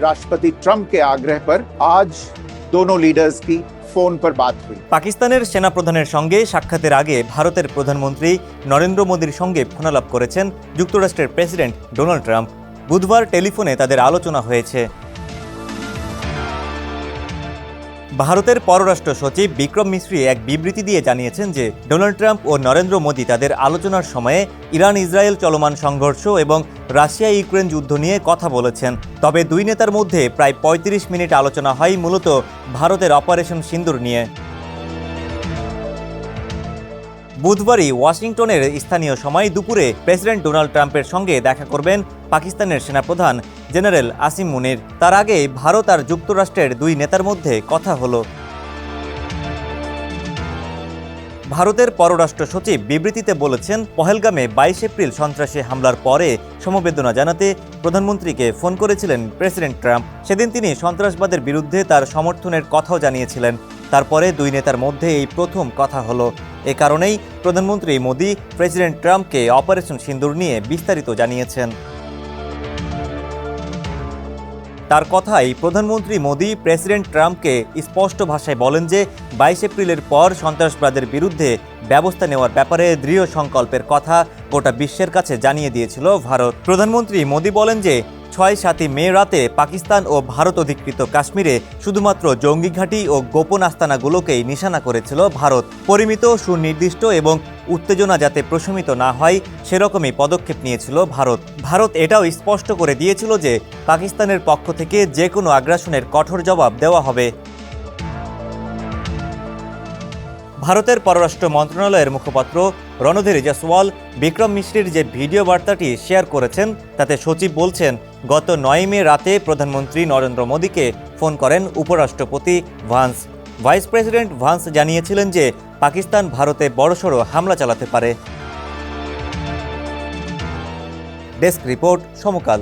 राष्ट्रपति ट्रंप के आग्रह पर आज दोनों लीडर्स की फोन पर बात हुई। পাকিস্তানের সেনাপ্রধানের সঙ্গে সাক্ষাতের আগে ভারতের প্রধানমন্ত্রী নরেন্দ্র মোদীর সঙ্গে ফোনালাপ করেছেন যুক্তরাষ্ট্রের প্রেসিডেন্ট ডোনাল্ড ট্রাম্প। বুধবার টেলিফোনে তাদের আলোচনা হয়েছে। ভারতের পররাষ্ট্র সচিব বিক্রম মিশ্রি এক বিবৃতি দিয়ে জানিয়েছেন যে ডোনাল্ড ট্রাম্প ও নরেন্দ্র মোদী তাদের আলোচনার সময়ে ইরান ইসরায়েল চলমান সংঘর্ষ এবং রাশিয়া ইউক্রেন যুদ্ধ নিয়ে কথা বলেছেন। তবে দুই নেতার মধ্যে প্রায় ৩৫ মিনিট আলোচনা হয় মূলত ভারতের অপারেশন সিন্দুর নিয়ে। বুধবারই ওয়াশিংটনের স্থানীয় সময় দুপুরে প্রেসিডেন্ট ডোনাল্ড ট্রাম্পের সঙ্গে দেখা করবেন পাকিস্তানের সেনাপ্রধান জেনারেল আসিম মুনির। তার আগে ভারত আর যুক্তরাষ্ট্রের দুই নেতার মধ্যে কথা হলো। ভারতের পররাষ্ট্র সচিব বিবৃতিতে বলেছেন, পহেলগামে ২২ এপ্রিল সন্ত্রাসী হামলার পরে সমবেদনা জানাতে প্রধানমন্ত্রীকে ফোন করেছিলেন প্রেসিডেন্ট ট্রাম্প। সেদিন তিনি সন্ত্রাসবাদের বিরুদ্ধে তার সমর্থনের কথাও জানিয়েছিলেন। তারপরে দুই নেতার মধ্যে এই প্রথম কথা হলো। এ কারণেই প্রধানমন্ত্রী মোদী প্রেসিডেন্ট ট্রাম্পকে অপারেশন সিন্দুর নিয়ে বিস্তারিত জানিয়েছেন। তার কথাই প্রধানমন্ত্রী মোদী প্রেসিডেন্ট ট্রাম্পকে স্পষ্ট ভাষায় বলেন যে ২২ এপ্রিলের পর সন্ত্রাসবাদের বিরুদ্ধে ব্যবস্থা নেওয়ার ব্যাপারে দৃঢ় সংকল্পের কথা গোটা বিশ্বের কাছে জানিয়ে দিয়েছিল ভারত। প্রধানমন্ত্রী মোদী বলেন যে ৬-৭ মে রাতে পাকিস্তান ও ভারত অধিকৃত কাশ্মীরে শুধুমাত্র জঙ্গি ঘাঁটি ও গোপন আস্তানাগুলোকেই নিশানা করেছিল ভারত। পরিমিত, সুনির্দিষ্ট এবং উত্তেজনা যাতে প্রশমিত না হয় সেরকমই পদক্ষেপ নিয়েছিল ভারত। ভারত এটাও স্পষ্ট করে দিয়েছিল যে পাকিস্তানের পক্ষ থেকে যে কোনো আগ্রাসনের কঠোর জবাব দেওয়া হবে। ভারতের পররাষ্ট্র মন্ত্রণালয়ের মুখপাত্র রণধীর জয়সওয়াল বিক্রম মিশ্রির যে ভিডিও বার্তাটি শেয়ার করেছেন তাতে সচিব বলছেন, গত ৯ মে রাতে প্রধানমন্ত্রী নরেন্দ্র মোদীকে ফোন করেন উপরাষ্ট্রপতি ভান্স। ভাইস প্রেসিডেন্ট ভান্স জানিয়েছিলেন যে পাকিস্তান ভারতে বড়সড় হামলা চালাতে পারে। ডেস্ক রিপোর্ট, সমকাল।